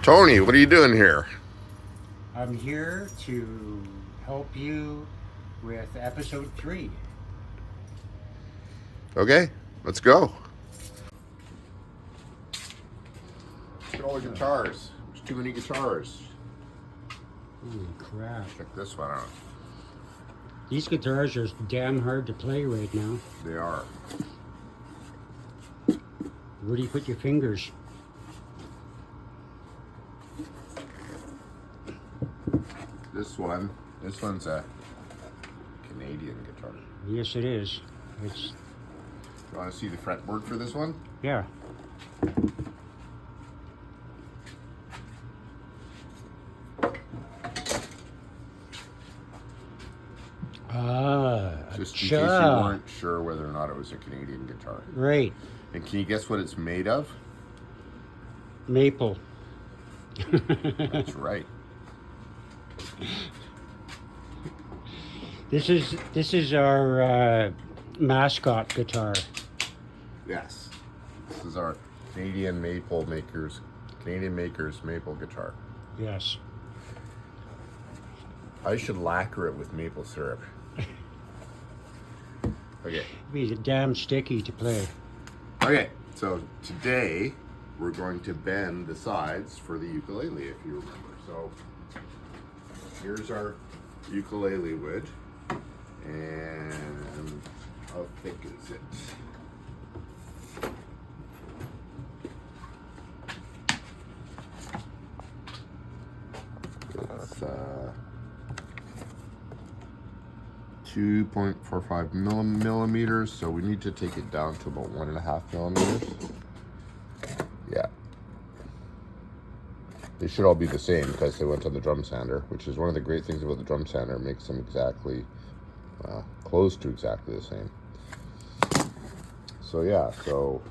Tony, what are you doing here? I'm here to help you with episode 3. Okay, let's go. Look at all the guitars. There's too many guitars. Holy crap. Check this one out. These guitars are damn hard to play right now. They are. Where do you put your fingers? This one's a Canadian guitar. Yes, it is. It's, You want to see the fretboard for this one? yeah. Just in case you weren't sure whether or not it was a Canadian guitar. Right. And can you guess what it's made of? Maple. That's right. This is our mascot guitar. Yes. This is our Canadian makers maple guitar. Yes. I should lacquer it with maple syrup. Okay. It'd be damn sticky to play. Okay, so today we're going to bend the sides for the ukulele, if you remember. So here's our ukulele wood, and how thick is it? It's 2.45 millimeters, so we need to take it down to about 1.5 millimeters. Yeah. They should all be the same because they went on the drum sander, which is one of the great things about the drum sander. It makes them exactly, close to exactly the same. So yeah, so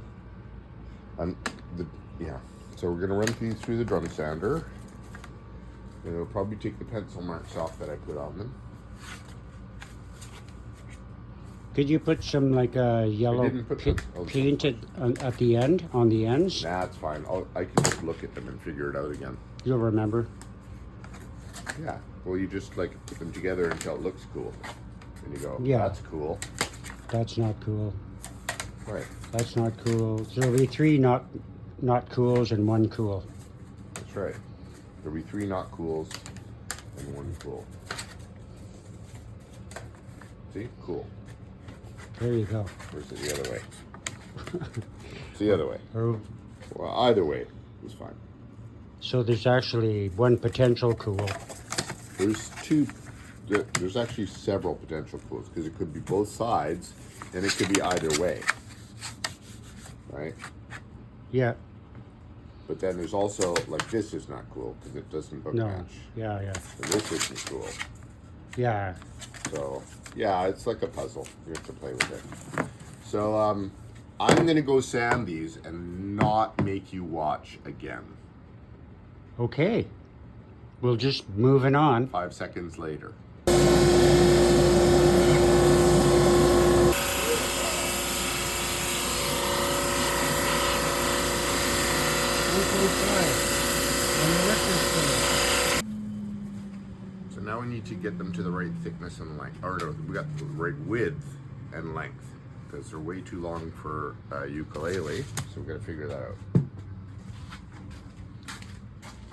we're gonna run these through the drum sander. It'll probably take the pencil marks off that I put on them. Could you put some like yellow paint at the end, on the ends? Nah, it's fine. I can just look at them and figure it out again. You'll remember. Yeah. Well, you just like put them together until it looks cool. And you go, yeah, that's cool. That's not cool. Right. That's not cool. So there'll be 3 not cools and 1 cool. That's right. There'll be 3 not cools and 1 cool. See? Cool. There you go. Or is it the other way? It's the other way. Oh. Well, either way is fine. So there's actually 1 potential cool. There's actually several potential cools because it could be both sides and it could be either way. Right? Yeah. But then there's also, like, this is not cool because it doesn't book match. Yeah. And this isn't cool. Yeah. So, yeah, it's like a puzzle. You have to play with it. So, I'm going to go sand these and not make you watch again. Okay. We'll just moving on. 5 seconds later. So now we need to get them to the right thickness and length. Or no, we got the right width and length because they're way too long for ukulele. So we got to figure that out.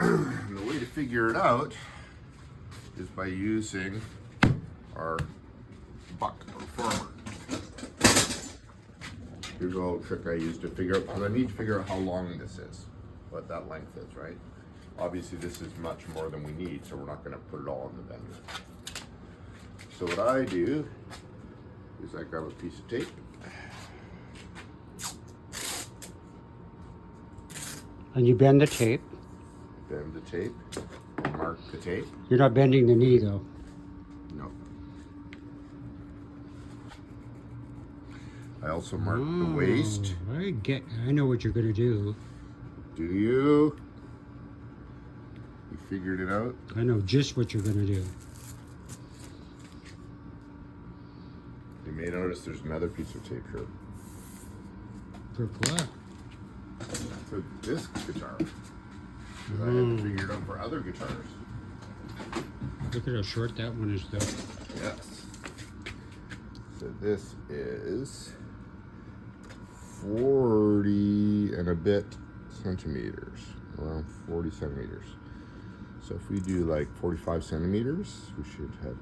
And the way to figure it out is by using our buck or former. Here's a little trick I use to figure out, because I need to figure out how long this is, what that length is, right? Obviously this is much more than we need, so we're not going to put it all in the bender. So what I do is I grab a piece of tape. And you bend the tape. Bend the tape, mark the tape. You're not bending the knee though. No. I also mark the waist. I know what you're gonna do. Do you? You figured it out? I know just what you're gonna do. You may notice there's another piece of tape here. For what? For this guitar. because I had to figure it out for other guitars. Look at how short that one is, though. Yes. So this is 40 and a bit centimeters, around 40 centimeters. So if we do like 45 centimeters, we should have,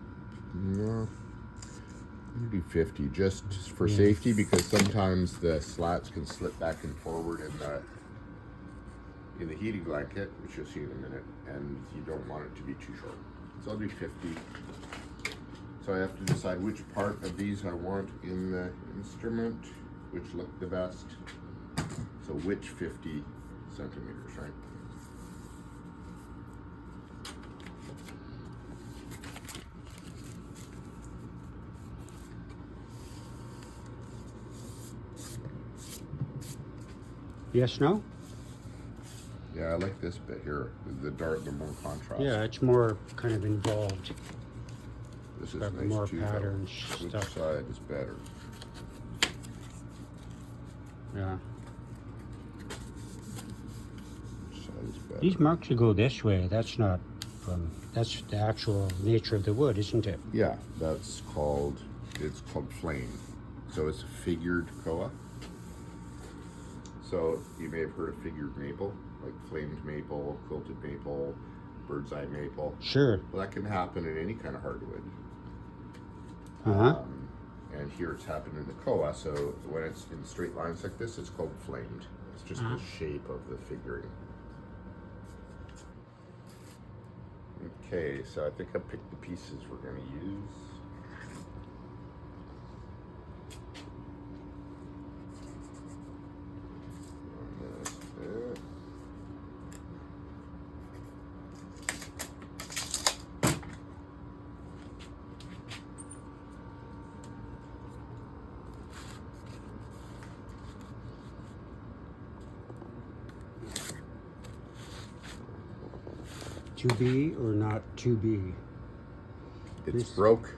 no, maybe 50, just for safety, because sometimes the slats can slip back and forward in the heating blanket, which you'll see in a minute, and you don't want it to be too short. So I'll do 50. So I have to decide which part of these I want in the instrument, which look the best. So which 50 centimeters, right? Yes, no? Yeah, I like this bit here. The more contrast. Yeah, it's more kind of involved. This is Got nice more too, patterns, Which stuff. side is better? Yeah. Which side is better? These marks will go this way. That's not from, that's the actual nature of the wood, isn't it? Yeah, it's called flame. So it's a figured koa. So you may have heard of figured maple, like flamed maple, quilted maple, bird's eye maple. Sure. Well, that can happen in any kind of hardwood. Uh-huh. And here it's happened in the koa, so when it's in straight lines like this, it's called flamed. It's just the shape of the figuring. Okay, so I think I picked the pieces we're going to use. To be or not to be? It's broke.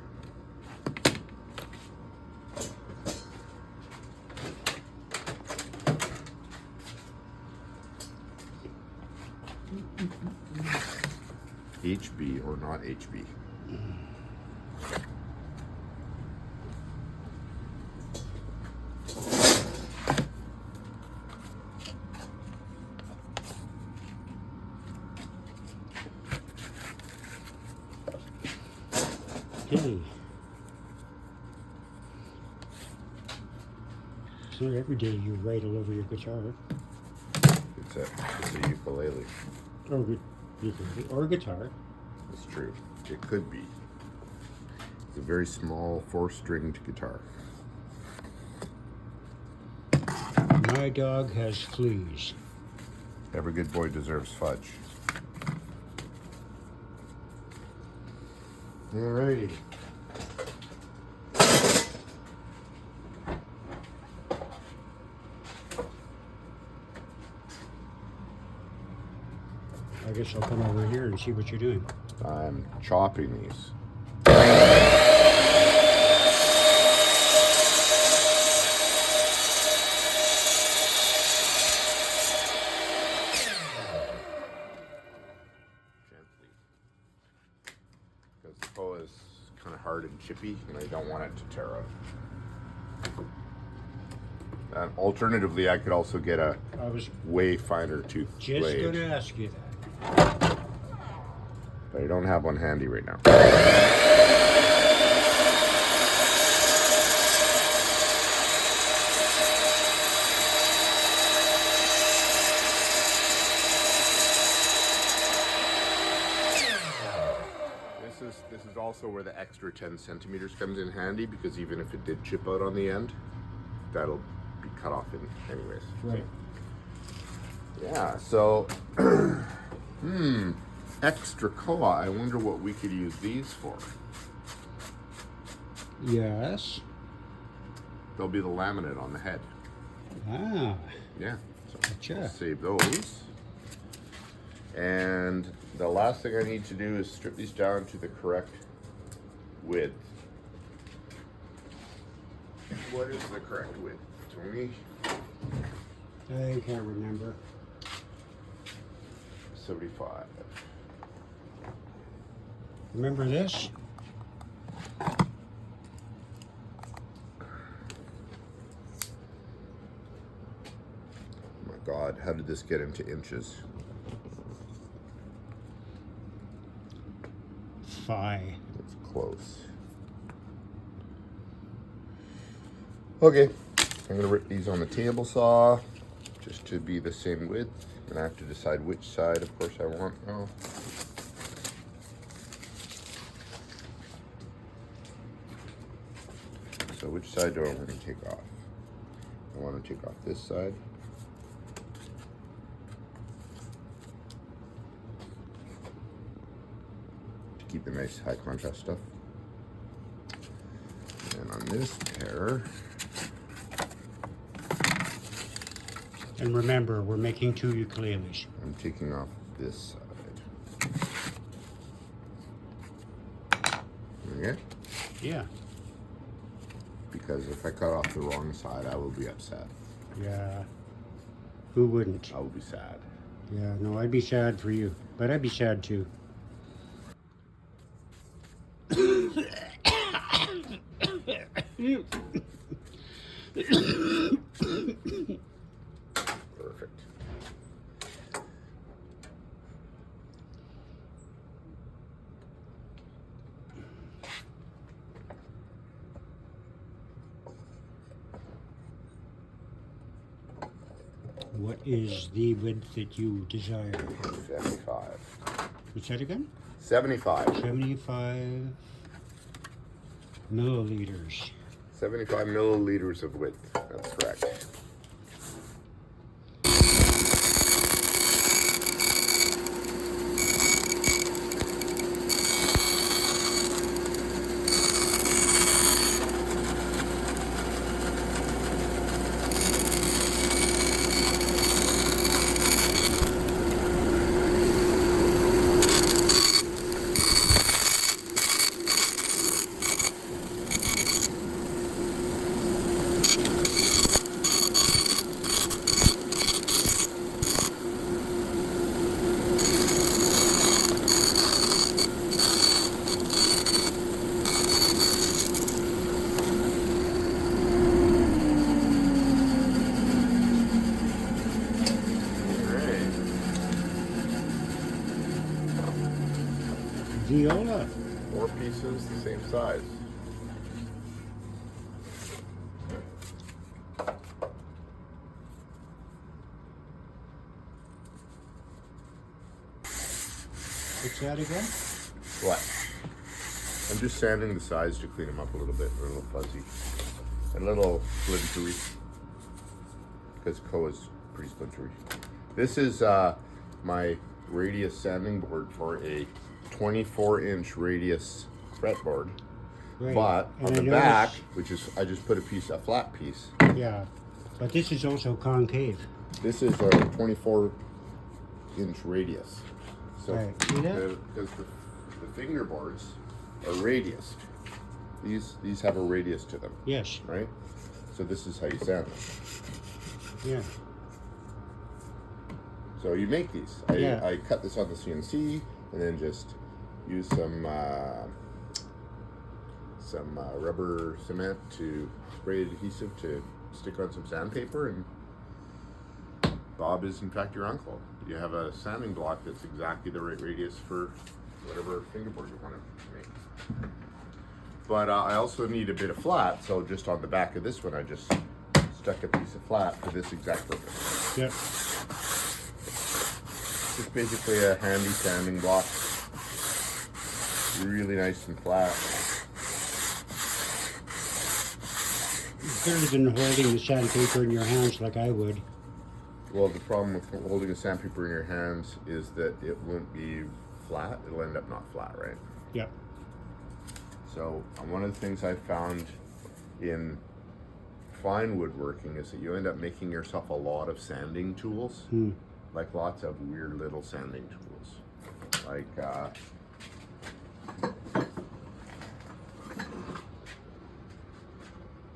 HB or not HB. Okay. It's not every day you write all over your guitar. It's a ukulele. Or guitar. It's true. It could be. It's a very small 4-stringed guitar. My dog has fleas. Every good boy deserves fudge. Alrighty. I guess I'll come over here and see what you're doing. I'm chopping these. Gently. Because the bow is kind of hard and chippy, and I don't want it to tear out. And alternatively, I could also get a way finer tooth Just blade. going to ask you that. But I don't have one handy right now. This is also where the extra 10 centimeters comes in handy, because even if it did chip out on the end, that'll be cut off anyways. Right. Yeah, so extra koa. I wonder what we could use these for. Yes. They'll be the laminate on the head. Ah. Yeah. So Gotcha. we'll save those. And the last thing I need to do is strip these down to the correct width. What is the correct width, Tony? I can't remember. 75. Remember this? Oh my God, how did this get into inches? 5. It's close. Okay, I'm gonna rip these on the table saw just to be the same width. And I have to decide which side, of course, I want now. So which side do I want to take off? I want to take off this side. To keep the nice high contrast stuff. And on this pair, And remember, we're making 2 ukuleles. I'm taking off this side. Okay? Yeah. Because if I cut off the wrong side, I will be upset. Yeah. Who wouldn't? I will be sad. Yeah, no, I'd be sad for you. But I'd be sad too. Perfect. What is the width that you desire? 75. What's that again? 75. 75 milliliters. 75 milliliters of width. That's correct. Viola. 4 pieces, the same size. What's that again? What? I'm just sanding the sides to clean them up a little bit. They're a little fuzzy. And a little splintery. Because Koa is pretty splintery. This is my radius sanding board for a 24-inch radius fretboard. Right. But And on I the back, noticed- which is, I just put a flat piece. Yeah. But this is also concave. This is a 24-inch radius. So, Right. See that? because the fingerboards are radiused. These have a radius to them, Yes. right? So this is how you sand them. Yeah. So you make these. Yeah. I cut this on the CNC and then just use some rubber cement to spray adhesive to stick on some sandpaper, and Bob is in fact your uncle. You have a sanding block that's exactly the right radius for whatever fingerboard you want to make. But I also need a bit of flat, so just on the back of this one I just stuck a piece of flat for this exact purpose. Yep. Just basically a handy sanding block. Really nice and flat. Better than holding the sandpaper in your hands like I would. Well, the problem with holding a sandpaper in your hands is that it won't be flat. It'll end up not flat, right? Yep. So one of the things I found in fine woodworking is that you end up making yourself a lot of sanding tools. Like lots of weird little sanding tools. Like,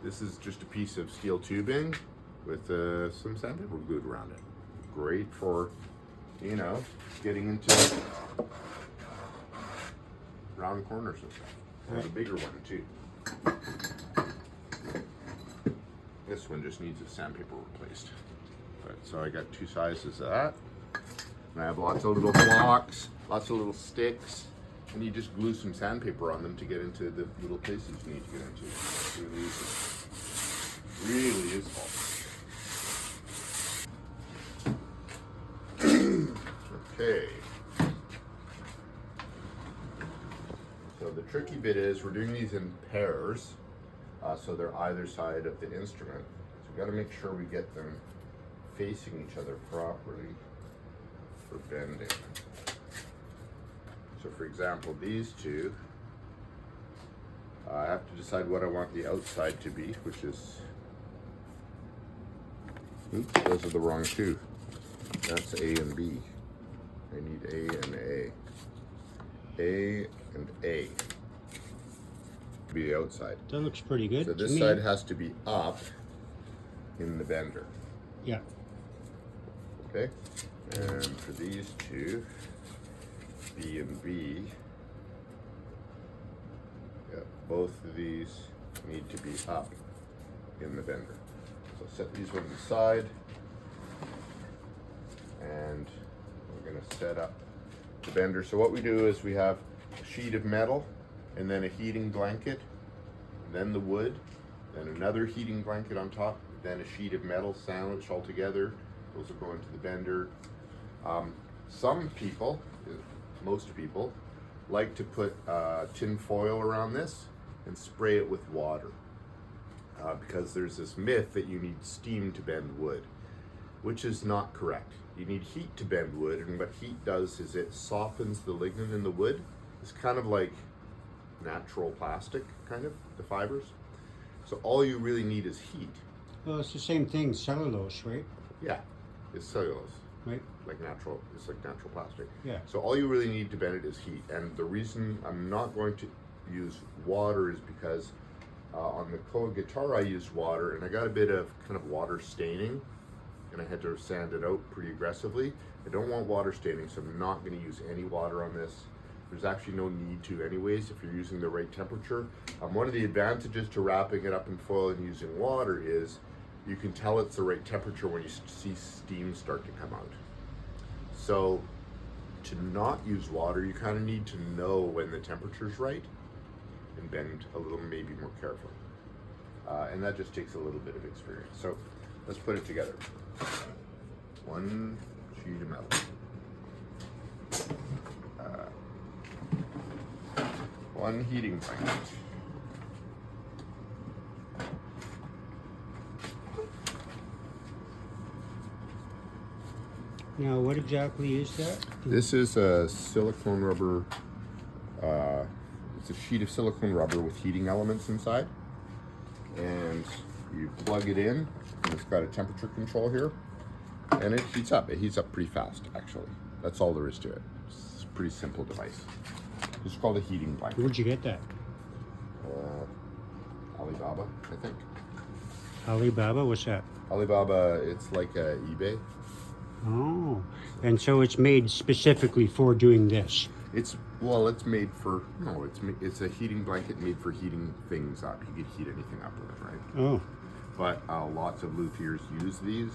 this is just a piece of steel tubing with some sandpaper glued around it. Great for you know, getting into round corners and stuff. There's a bigger one too. This one just needs a sandpaper replaced. But, so I got 2 sizes of that. And I have lots of little blocks, lots of little sticks, and you just glue some sandpaper on them to get into the little places you need to get into. It's really easy. Really useful. Okay. So the tricky bit is we're doing these in pairs, so they're either side of the instrument. So we got to make sure we get them facing each other properly for bending. So for example, these two, I have to decide what I want the outside to be, which is, oops, those are the wrong two. That's A and B. I need A and A. A and A to be the outside. That looks pretty good. So this side has to be up in the bender. Yeah. Okay. And for these two, B and B, yeah, both of these need to be up in the bender. So set these ones aside, and we're going to set up the bender. So what we do is we have a sheet of metal, and then a heating blanket, then the wood, then another heating blanket on top, then a sheet of metal sandwiched all together. Those will go into the bender. Some people, most people, like to put tin foil around this and spray it with water, because there's this myth that you need steam to bend wood, which is not correct. You need heat to bend wood, and what heat does is it softens the lignin in the wood. It's kind of like natural plastic, kind of, the fibers. So all you really need is heat. Well, it's the same thing, cellulose, right? Yeah, it's cellulose. Right. Like natural, it's like natural plastic. Yeah. So all you really need to bend it is heat. And the reason I'm not going to use water is because on the Koa guitar I used water, and I got a bit of kind of water staining, and I had to sand it out pretty aggressively. I don't want water staining, so I'm not going to use any water on this. There's actually no need to anyways if you're using the right temperature. One of the advantages to wrapping it up in foil and using water is you can tell it's the right temperature when you see steam start to come out. So to not use water, you kind of need to know when the temperature's right and bend a little maybe more carefully. And that just takes a little bit of experience. So let's put it together. One sheet of metal. One heating blanket. Now, what exactly is that? This is a silicone rubber, it's a sheet of silicone rubber with heating elements inside. And you plug it in, and it's got a temperature control here. And it heats up. It heats up pretty fast, actually. That's all there is to it. It's a pretty simple device. It's called a heating blanket. Where'd you get that? Alibaba, I think. Alibaba? What's that? Alibaba, it's like eBay. Oh, and so it's made specifically for doing this. It's made for, no, it's a heating blanket made for heating things up. You could heat anything up with it, right? Oh. But lots of luthiers use these.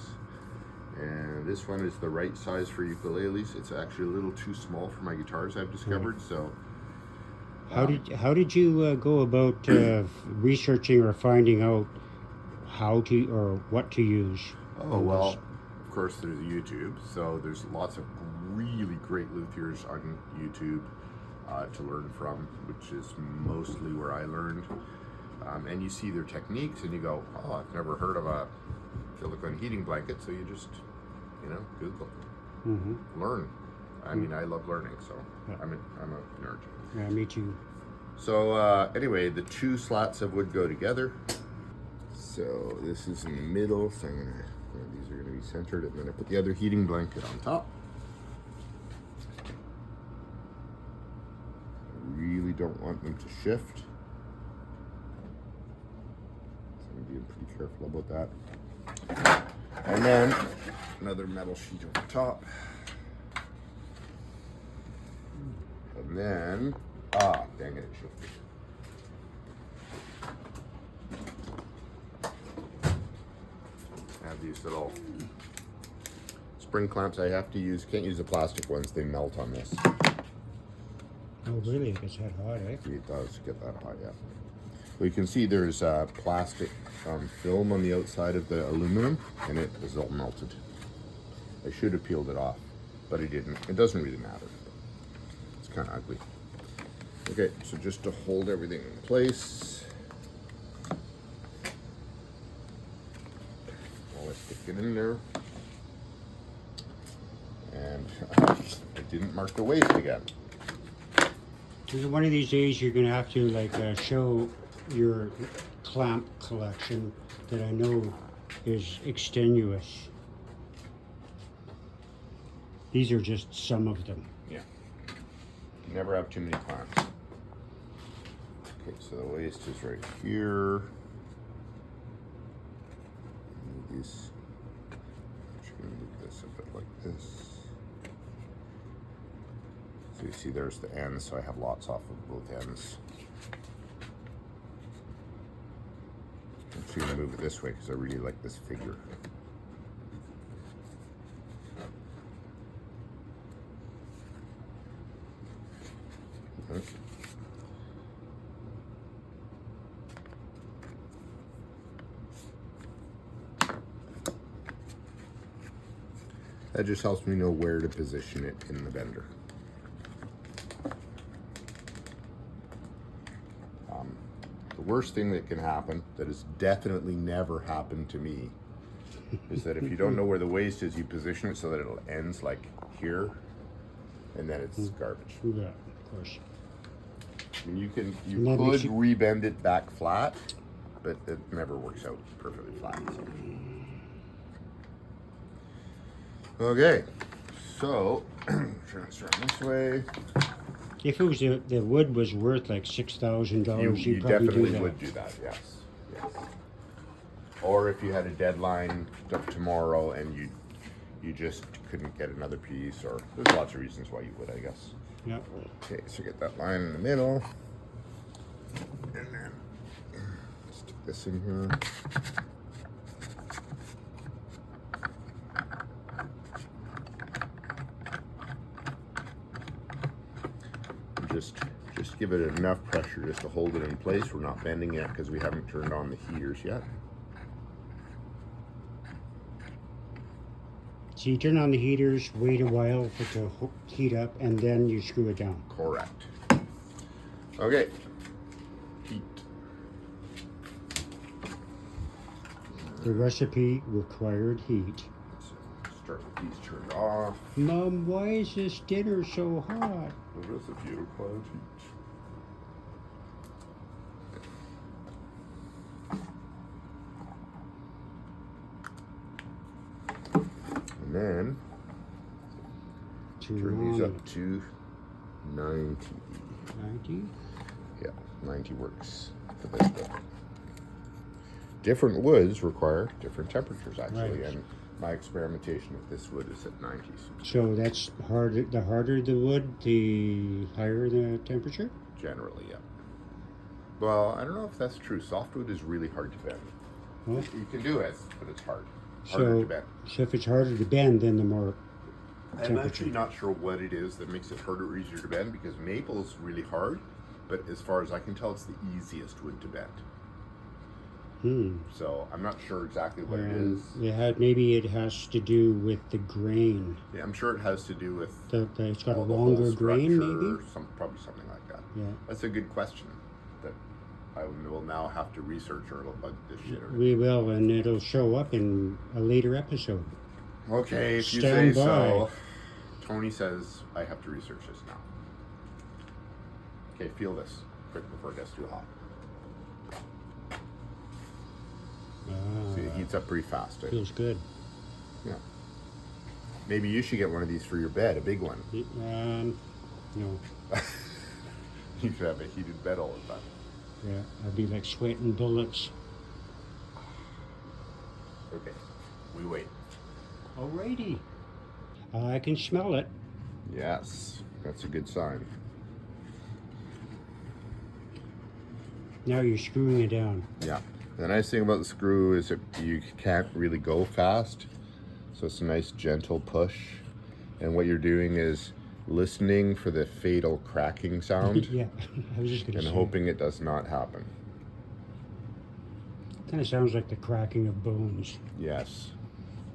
And this one is the right size for ukuleles. It's actually a little too small for my guitars, I've discovered, so. How did you go about researching or finding out how to or what to use? Oh, well, of course there's YouTube, so there's lots of really great luthiers on YouTube to learn from, which is mostly where I learned. And you see their techniques and you go, oh, I've never heard of a silicone heating blanket, so you just, Google, learn. I mean, I love learning, so yeah. I'm a nerd. Yeah, me too. So anyway, the two slats of wood go together. So this is in the middle, so these are going to be centered, and then I put the other heating blanket on top. I really don't want them to shift, so I'm being pretty careful about that. And then another metal sheet on top. And then, dang it, it shifted. I have these little spring clamps I have to use. Can't use the plastic ones, they melt on this. Oh, really? It gets that hot, eh? It does get that hot, yeah. Well, you can see there's plastic film on the outside of the aluminum, and it is all melted. I should have peeled it off, but I didn't. It doesn't really matter. It's kind of ugly. Okay, so just to hold everything in place, while I stick it in there, and I didn't mark the waist again. So one of these days you're going to have to like show your clamp collection that I know is extenuous. These are just some of them. Yeah. Never have too many clamps. Okay, so the waist is right here. Just gonna move this a bit like this. So you see there's the ends, so I have lots off of both ends. I'm just gonna move it this way because I really like this figure. Okay. That just helps me know where to position it in the bender. The worst thing that can happen, that has definitely never happened to me, is that if you don't know where the waist is, you position it so that it ends like here, and then it's garbage. Yeah, of course. I mean, you could makes you- rebend it back flat, but it never works out perfectly flat. Okay, so transfer this way. If it was the wood was worth like $6,000, You you'd probably definitely do that. would do that, yes. Or if you had a deadline of tomorrow and you just couldn't get another piece, or there's lots of reasons why you would, I guess. Yeah. Okay, so get that line in the middle. And then stick this in here. Just give it enough pressure just to hold it in place. We're not bending yet because we haven't turned on the heaters yet. So you turn on the heaters, wait a while for it to heat up, and then you screw it down. Correct. Okay. Heat. The recipe required heat. Start with these turned off. Mom, why is this dinner so hot? The recipe required heat. And then turn these up to 90. 90? Yeah, 90 works for this one. Different woods require different temperatures, actually, Right. and my experimentation with this wood is at 90s. So that's harder. The harder the wood, the higher the temperature. Generally, yeah. Well, I don't know if that's true. Softwood is really hard to bend. Well, You can do it, but it's hard. Harder to bend. so if it's harder to bend, then the more I'm temperature. actually not sure what it is that makes it harder or easier to bend, because maple is really hard, but as far as I can tell, it's the easiest wood to bend. So I'm not sure exactly what it is. Maybe it has to do with the grain. Yeah, I'm sure it has to do with It's got a all the whole longer grain, structure, maybe. probably something like that. Yeah. That's a good question that I will now have to research, or it'll bug this shit. We will, and it'll show up in a later episode. Okay, if you say Stand by. so. Tony says I have to research this now. Okay, feel this quick before it gets too hot. See, it heats up pretty fast. Feels good. Yeah. Maybe you should get one of these for your bed, a big one. No. You should have a heated bed all the time. Yeah, I'd be like sweating bullets. Okay, we wait. Alrighty. I can smell it. Yes, that's a good sign. Now you're screwing it down. Yeah. The nice thing about the screw is that you can't really go fast. So it's a nice gentle push. And what you're doing is listening for the fatal cracking sound Yeah, I was just gonna and say. hoping it does not happen. Kind of sounds like the cracking of bones. Yes.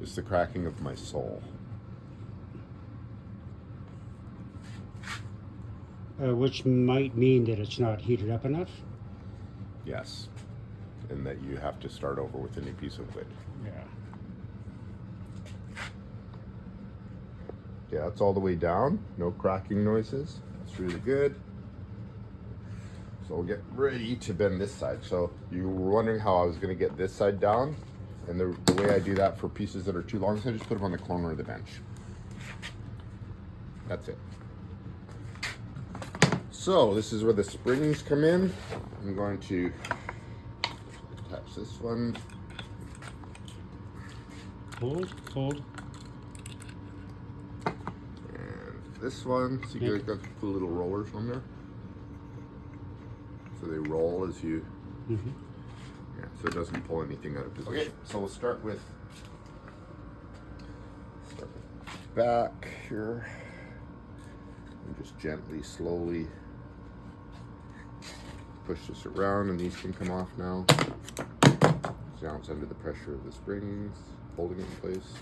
It's the cracking of my soul. Which might mean that it's not heated up enough. Yes. And that you have to start over with a new piece of wood. Yeah. Yeah, it's all the way down. No cracking noises. That's really good. So we'll get ready to bend this side. So you were wondering how I was going to get this side down. And the way I do that for pieces that are too long is I just put them on the corner of the bench. That's it. So this is where the springs come in. I'm going to attach this one. Hold. And this one. See, you got the little rollers on there. So they roll as you, yeah, so it doesn't pull anything out of position. Okay, so we'll start with back here, and just gently, slowly push this around, and these can come off now. So now it's under the pressure of the springs, holding it in place.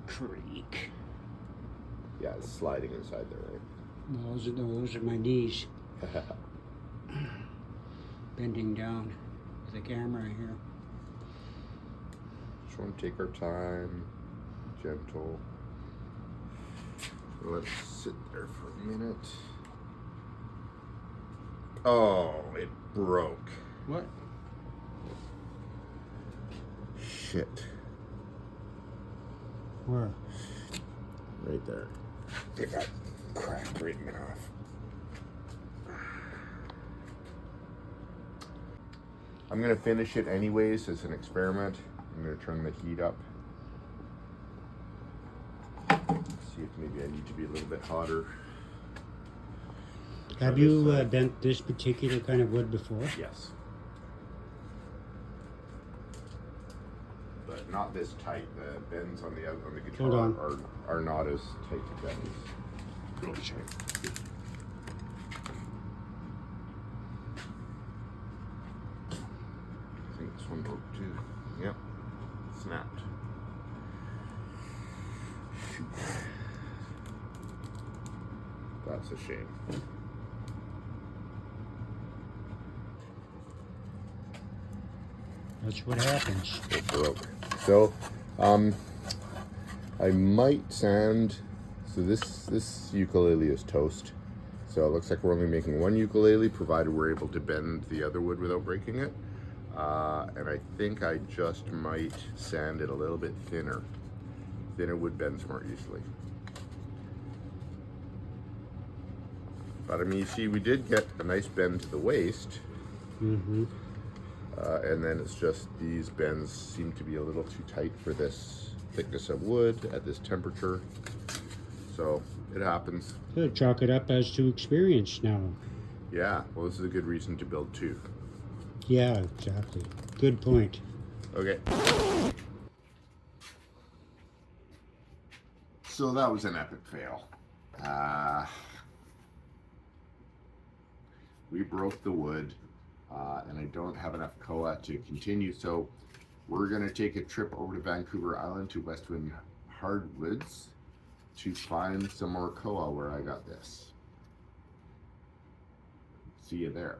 Creak. Yeah, it's sliding inside there, right? Those are my knees. Bending down with the camera here. Just want to take our time, gentle. So let's sit there for a minute. Oh, it broke. What? Shit. Where? Right there. It got cracked right in half. I'm gonna finish it anyways as an experiment. I'm gonna turn the heat up. See if maybe I need to be a little bit hotter. Have you bent this particular kind of wood before? Yes. But not this tight. The bends on the guitar Hold on. are not as tight to bends. I think this one broke too. Yep. Snapped. Shoot. That's a shame. That's what happens. It broke. So, I might sand. So this ukulele is toast. So it looks like we're only making one ukulele, provided we're able to bend the other wood without breaking it. And I think I just might sand it a little bit thinner. Thinner wood bends more easily. But I mean, you see, we did get a nice bend to the waist. Mm-hmm. And then it's just these bends seem to be a little too tight for this thickness of wood at this temperature. So it happens. Good. Chalk it up as to experience now. Yeah, well, this is a good reason to build two. Yeah, exactly. Good point. Okay. So that was an epic fail. We broke the wood, and I don't have enough koa to continue, so we're going to take a trip over to Vancouver Island to Westwind Hardwoods to find some more koa where I got this. See you there.